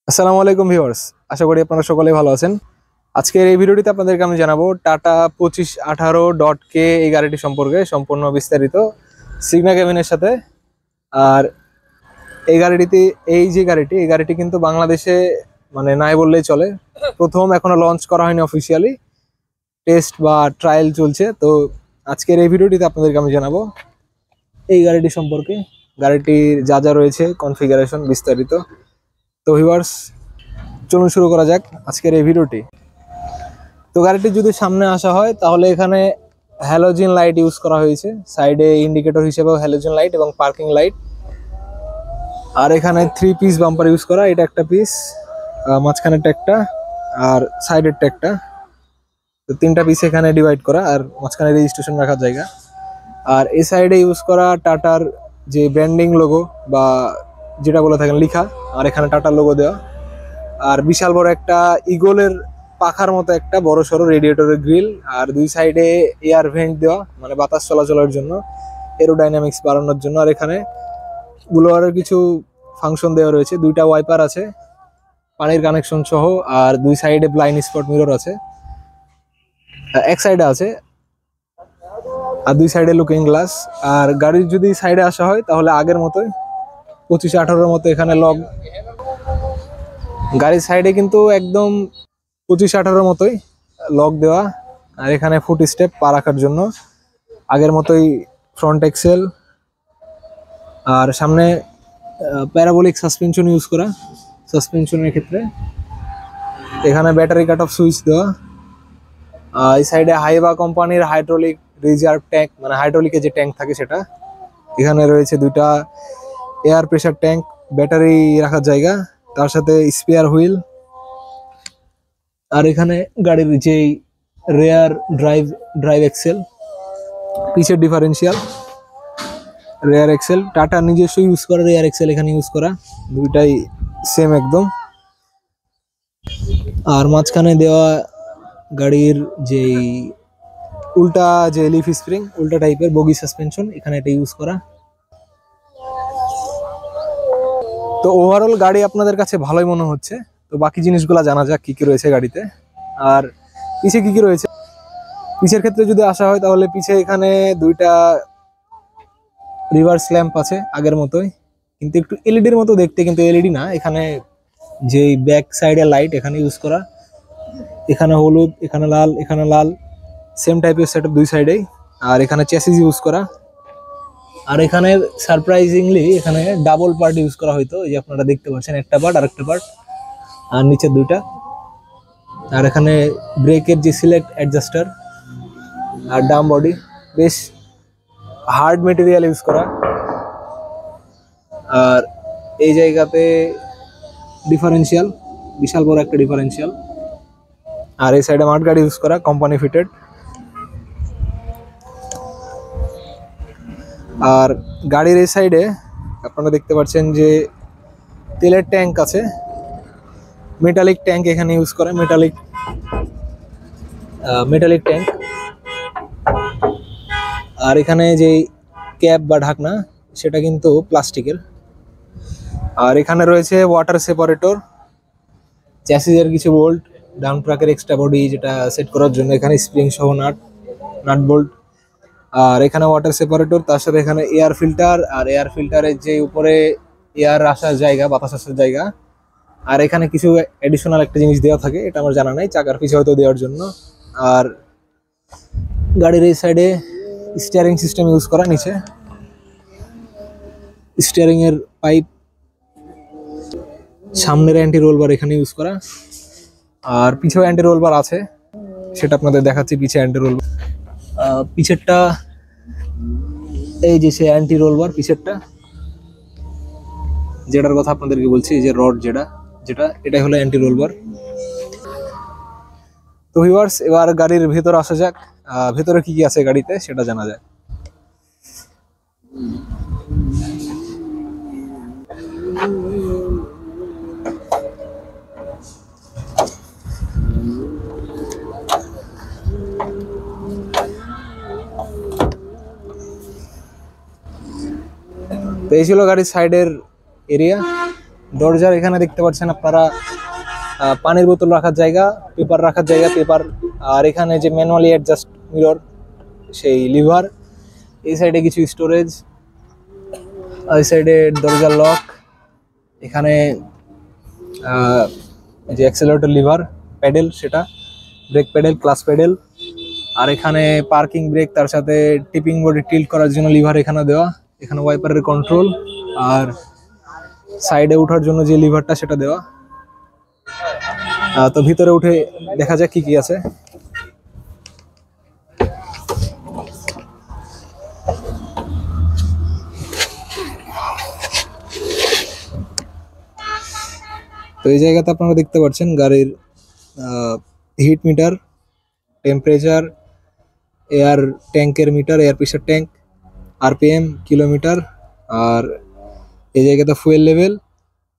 আসসালামু আলাইকুম ভিউয়ার্স, আশা করি আপনারা সকলেই ভালো আছেন। আজকের এই ভিডিওটিতে আপনাদেরকে আমি জানাবো টাটা 2518.K এই গাড়িটি সম্পর্কে সম্পূর্ণ বিস্তারিত সিগনা কেবিনের সাথে। আর এই গাড়িটিতে এই গাড়িটি কিন্তু বাংলাদেশে মানে নাই বললেই চলে। প্রথম এখনো লঞ্চ করা হয়নি অফিসিয়ালি, টেস্ট বা ট্রায়াল চলছে। তো আজকের এই ভিডিওটিতে আপনাদেরকে আমি জানাবো এই গাড়িটি সম্পর্কে, গাড়িটির যা যা রয়েছে, কনফিগারেশন বিস্তারিত। তো ভিউয়ার্স, চলুন শুরু করা যাক আজকের এই ভিডিওটি। তো গাড়িটি যদি সামনে আসা হয় তাহলে এখানে হ্যালোজেন লাইট ইউজ করা হয়েছে, সাইডে ইন্ডিকেটর হিসেবেও হ্যালোজেন লাইট এবং পার্কিং লাইট। আর এখানে 3 পিস বাম্পার ইউজ করা, এটা একটা পিস, মাঝখানের ট্যাগটা আর সাইডের ট্যাগটা। তো 3টা পিস এখানে ডিভাইড করা, আর মাঝখানে রেজিস্ট্রেশন রাখার জায়গা। আর এই সাইডে ইউজ করা টাটার যে ব্র্যান্ডিং লোগো বা যেটা বলে থাকেন লিখা, আর এখানে টাটার লোগো দেওয়া। আর বিশাল বড় একটা ইগলের পাখার মতো একটা বড় সড়ো রেডিয়েটরের গ্রিল, আর দুই সাইডে এয়ার ভেন্ট দেওয়া, মানে বাতাস চলাচলের জন্য, এরোডাইনামিক্স বাড়ানোর জন্য। আর এখানে ব্লোয়ারের কিছু ফাংশন দেওয়া রয়েছে, 2টা ওয়াইপার আছে পানির কানেকশন সহ, আর দুই সাইডে ব্লাইন্ড স্পট মিরর আছে, এক সাইডে আছে, আর দুই সাইডে লুকিং গ্লাস। আর গাড়ির যদি সাইডে আসা হয় তাহলে আগের মতোই 2518-র মতো এখানে লক। গাড়ির সাইডে কিন্তু একদম 2518-র মতোই লক দেওয়া। আর এখানে ফুট স্টেপ পা রাখার জন্য আগের মতোই ফ্রন্ট এক্সেল। আর সামনে প্যারাবোলিক সাসপেনশন ইউজ করা, সাসপেনশনের ক্ষেত্রে এখানে ব্যাটারি কাট অফ সুইচ দেওয়া। এই সাইডে হাইবা কোম্পানির হাইড্রোলিক রিজার্ভ ট্যাঙ্ক, মানে হাইড্রোলিকের যে ট্যাঙ্ক থাকে সেটা। এখানে রয়েছে 2টা এয়ার প্রেসার ট্যাঙ্ক, ব্যাটারি রাখার জায়গা, তার সাথে স্পেয়ার হুইল। আর এখানে গাড়ির যে রেয়ার ড্রাইভ এক্সেল, পিছের ডিফারেন্সিয়াল, রেয়ার এক্সেল, টাটা নিজস্ব ইউজ করা রেয়ার এক্সেল এখানে ইউজ করা, দুইটাই সেম একদম। আর মাঝখানে দেওয়া গাড়ির যেই উল্টা যে লিফ স্প্রিং, উল্টা টাইপের বগি সাসপেনশন, এখানে এটা ইউজ করা। তো ওভারঅল গাড়ি আপনাদের কাছে ভালোই মনে হচ্ছে। তো বাকি জিনিসগুলো জানা যাক কি কি রয়েছে গাড়িতে, আর পিছে কি কি রয়েছে। পিছের ক্ষেত্রে যদি আসা হয় তাহলে পিছে এখানে 2টা রিভার্স ল্যাম্প আছে আগের মতোই, কিন্তু একটু এলইডির মতো দেখতে, কিন্তু এলইডি না। এখানে যে ব্যাক সাইডে লাইট এখানে ইউজ করা, এখানে হলুদ, এখানে লাল, সেম টাইপের সেটআপ দুই সাইডেই। আর এখানে চ্যাসিস ইউজ করা। আর এখানে সারপ্রাইজিংলি এখানে ডাবল পার্ট ইউজ করা হয়তো, এই যে আপনারা দেখতে পাচ্ছেন, একটা পার্ট আর একটা পার্ট, আর নিচে 2টা। আর এখানে ব্রেকের যে সিলেক্ট অ্যাডজাস্টার আর ডাম বডি, বেশ হার্ড মেটেরিয়াল ইউজ করা। আর এই জায়গাতে ডিফারেন্সিয়াল, বিশাল বড় একটা ডিফারেন্সিয়াল। আর এই সাইডে মাঠগাড়ি ইউজ করা, কোম্পানি ফিটেড। আর গাড়ির এই সাইডে আপনারা দেখতে পাচ্ছেন যে তেলের ট্যাঙ্ক আছে, মেটালিক ট্যাঙ্ক এখানে ইউজ করে, মেটালিক ট্যাঙ্ক। আর এখানে যে ক্যাপ বা ঢাকনা সেটা কিন্তু প্লাস্টিকের। আর এখানে রয়েছে ওয়াটার সেপারেটর, চ্যাসিসের কিছু বোল্ট, ডাউন ট্রাকের এক্সট্রা বডি যেটা সেট করার জন্য, এখানে স্প্রিং সহ নাট বোল্ট। আর এখানে ওয়াটার সেপারেটর, তার সাথে এখানে এয়ার ফিল্টার, আর এয়ার ফিল্টারের যে উপরে এয়ার আসার জায়গা, বাতাস আসার জায়গা। আর এখানে কিছু এডিশনাল একটা জিনিস দেওয়া থাকে, এটা আমার জানা নাই, চাকার পিছে হয়তো দেওয়ার জন্য। আর গাড়ির এই সাইডে স্টিয়ারিং সিস্টেম ইউজ করা, নিচে স্টিয়ারিং এর পাইপ, সামনের অ্যান্টি রোল বার এখানে ইউজ করা। আর পিছেও অ্যান্টি রোল বার আছে, সেটা আপনাদের দেখাচ্ছি। পিছে অ্যান্টি রোল, পিছেরটা এই যে সে অ্যান্টি রোল বার, পিছেরটা যেটার কথা আপনাদেরকে বলছি, যে রড যেটা এটাই হলো অ্যান্টি রোল বার। তো ভিউয়ার্স, এবার গাড়ির ভেতরে আসা যাক, ভেতরে কি কি আছে গাড়িতে সেটা জানা যায়। তো এই ছিল গাড়ির সাইডের এরিয়া। দরজার এখানে দেখতে পাচ্ছেন আপনারা পানির বোতল রাখার জায়গা, পেপার রাখার জায়গা, পেপার। আর এখানে যে ম্যানুয়ালি অ্যাডজাস্ট মিরর, সেই লিভার। এই সাইডে কিছু স্টোরেজ, এই সাইডে দরজার লক। এখানে যে অ্যাক্সেলারেটর লিভার, প্যাডেল, সেটা ব্রেক প্যাডেল, ক্লাস প্যাডেল। আর এখানে পার্কিং ব্রেক, তার সাথে টিপিং বডি টিল্ট করার জন্য লিভার এখানে দেওয়া। এখানে ওয়াইপারের কন্ট্রোল, আর সাইডে ওঠার জন্য যে লিভারটা সেটা দেওয়া। তো ভিতরে উঠে দেখা যাক কি কি আছে। তো এই জায়গাতে আপনারা দেখতে পাচ্ছেন গাড়ির হিট মিটার, টেম্পারেচার, এয়ার ট্যাঙ্কের meter, air pressure tank, RPM, kilometre. আর এই জায়গাতে ফুয়েল লেভেল,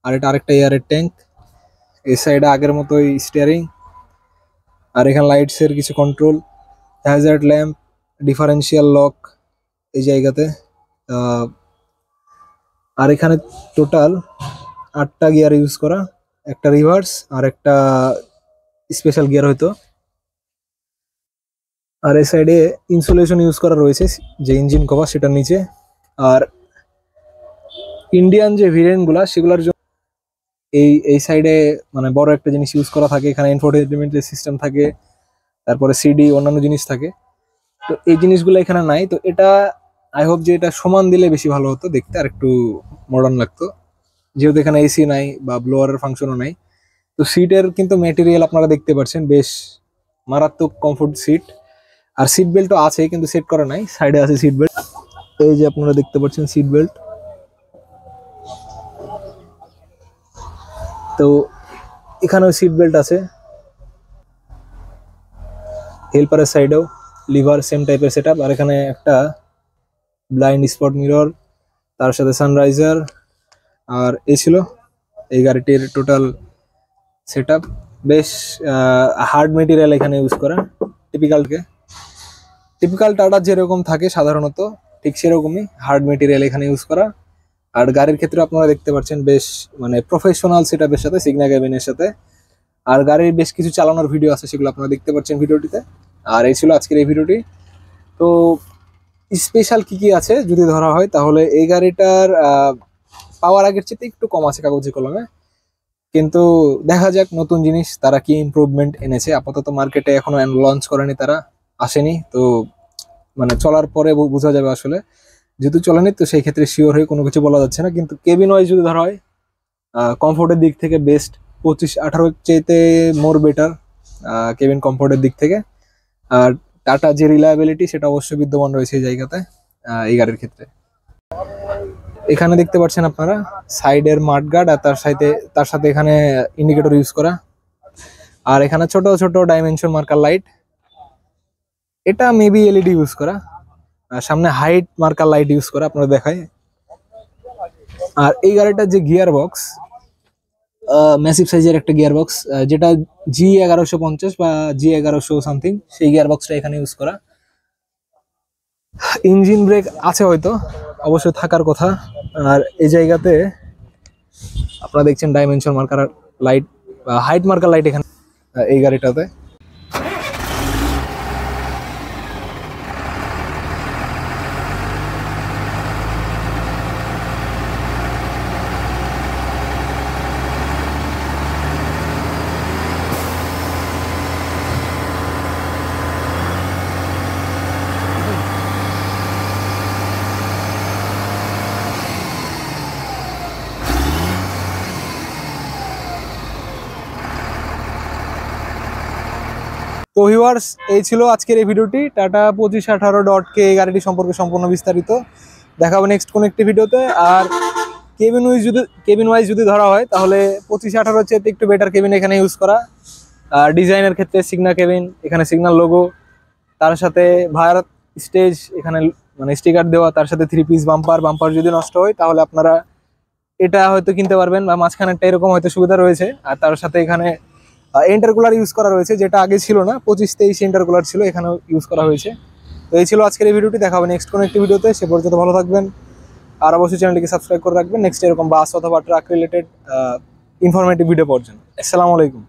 আর এটা আরেকটা এয়ারের ট্যাঙ্ক। এই সাইডে আগের মতোই স্টিয়ারিং। আর এখানে লাইটসের কিছু control, Hazard lamp, differential lock এই জায়গাতে। আর এখানে টোটাল 8টা গিয়ার ইউজ করা, একটা রিভার্স আর একটা স্পেশাল গিয়ার হয়তো। আর এই সাইডে ইনসুলেশন ইউজ করা রয়েছে, যে ইঞ্জিন কভার সেটার নিচে। আর ইন্ডিয়ান যে ভেরিয়েন্টগুলা সেগুলোর জন্য এই সাইডে মানে বড় একটা জিনিস ইউজ করা থাকে। এখানে ইনফোটেনমেন্টের সিস্টেম থাকে, তারপরে সিডি, অন্যান্য জিনিস থাকে। তো এই জিনিসগুলো এখানে নাই। তো এটা আই হোপ যে এটা সমান দিলে বেশি ভালো হতো দেখতে, আর একটু মডার্ন লাগতো, যেহেতু এখানে এসি নাই বা ব্লোয়ারের ফাংশনও নাই। তো সিটের কিন্তু ম্যাটেরিয়াল আপনারা দেখতে পাচ্ছেন, বেশ মারাত্মক কমফোর্ট সিট। আর সিট বেল্টও আছে কিন্তু সেট করা নাই, সাইডে আছে সিট বেল্ট। এই যে আপনারা দেখতে পাচ্ছেন সিট বেল্ট। তো এখানেও সিট বেল্ট আছে, হেল্পারের সাইডেও লিভার, সেম টাইপের সেটআপ। আর এখানে একটা ব্লাইন্ড স্পট মিরর, তার সাথে সানরাইজার। আর এই ছিল এই গাড়িটির টোটাল সেটআপ। বেশ হার্ড মেটেরিয়াল এখানে ইউজ করা, টিপিক্যাল টাটা যেরকম থাকে সাধারণত ঠিক সেরকমই হার্ড মেটেরিয়াল এখানে ইউজ করা। আর গাড়ির ক্ষেত্রে আপনারা দেখতে পাচ্ছেন বেশ মানে প্রফেশনাল সেটআপের সাথে, সিগনা ক্যাবিনের সাথে। আর গাড়ির বেশ কিছু চালানোর ভিডিও আছে, সেগুলো আপনারা দেখতে পাচ্ছেন ভিডিওটিতে। আর এই ছিল আজকের এই ভিডিওটি। তো স্পেশাল কি কি আছে যদি ধরা হয়, তাহলে এই গাড়িটার পাওয়ার আগের চেয়ে একটু কম আছে কাগজে কলমে, কিন্তু দেখা যাক নতুন জিনিস তারা কি ইমপ্রুভমেন্ট এনেছে। আপাতত মার্কেটে এখনো লঞ্চ করেনি, তারা আসেনি। তো মানে চলার পরে বোঝা যাবে আসলে, যেহেতু চলেনি তো সেই ক্ষেত্রে শিওর হয়ে কোনো কিছু বলা যাচ্ছে না। কিন্তু কেবিন ওয়াইজ যদি ধরা হয়, কমফোর্টের দিক থেকে বেস্ট, 25-18 চাইতে মোর বেটার কেবিন কমফোর্টের দিক থেকে। আর টাটা যে রিলায়েবিলিটি সেটা অবশ্যই বিদ্যমান রয়েছে এই জায়গাতে, এই গাড়ির ক্ষেত্রে। এখানে দেখতে পাচ্ছেন আপনারা সাইডের মাডগার্ড, আর তার সাথে এখানে ইন্ডিকেটর ইউজ করা। আর এখানে ছোট ছোট ডাইমেনশন মার্কার লাইট, এটা মেবি এলইডি ইউজ করা। আর সামনে হাইট মার্কার লাইট ইউজ করা, আপনারা দেখায়। আর এই গাড়িটার যে গিয়ার বক্স, ম্যাসিভ সাইজের একটা গিয়ার বক্স, যেটা G1150 বা G1100 সামথিং, সেই গিয়ার বক্সটা এখানে ইউজ করা। ইঞ্জিন ব্রেক আছে হয়তো, অবশ্যই থাকার কথা। আর এই জায়গাতে আপনারা দেখছেন ডাইমেনশন মার্কার লাইট বা হাইট মার্কার লাইট এখানে এই গাড়িটাতে। তো ভিউয়ার্স, এই ছিল আজকের এই ভিডিওটি টাটা 2518.K এই গাড়িটি সম্পর্কে সম্পূর্ণ বিস্তারিত। দেখাবো নেক্সট কোন একটি ভিডিওতে। আর কেবিন ওয়াইজ যদি ধরা হয়, তাহলে 2518 চেয়ে একটু বেটার কেবিন এখানে ইউজ করা। আর ডিজাইনের ক্ষেত্রে সিগনা কেবিন, এখানে সিগনাল লোগো, তার সাথে ভারত স্টেজ এখানে মানে স্টিকার দেওয়া, তার সাথে 3 পিস বাম্পার যদি নষ্ট হয় তাহলে আপনারা এটা হয়তো কিনতে পারবেন, বা মাঝখানেরটা এরকম হয়তো সুবিধা রয়েছে। আর তার সাথে এখানে ইন্টারকুলার ইউজ করা রয়েছে, যেটা আগে ছিল না, 25-23 ইন্টারকুলার ছিল, এখানেও ইউজ করা হয়েছে। তো এই ছিল আজকের এই ভিডিওটি। দেখা হবে নেক্সট কোনো একটি ভিডিওতে, সে পর্যন্ত ভালো থাকবেন, আর অবশ্যই চ্যানেলটিকে সাবস্ক্রাইব করে রাখবেন নেক্সট এরকম বাস অথবা ট্রাক রিলেটেড ইনফরমেটিভ ভিডিও পাওয়ার জন্য। আসসালামু আলাইকুম।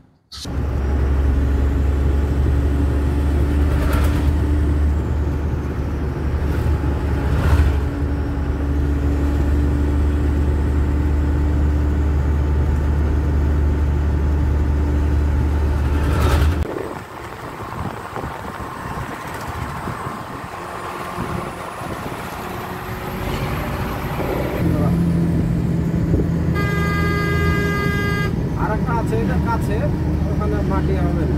আর একটা আছে এটা কাছে, ওখানে মাটি হবে না।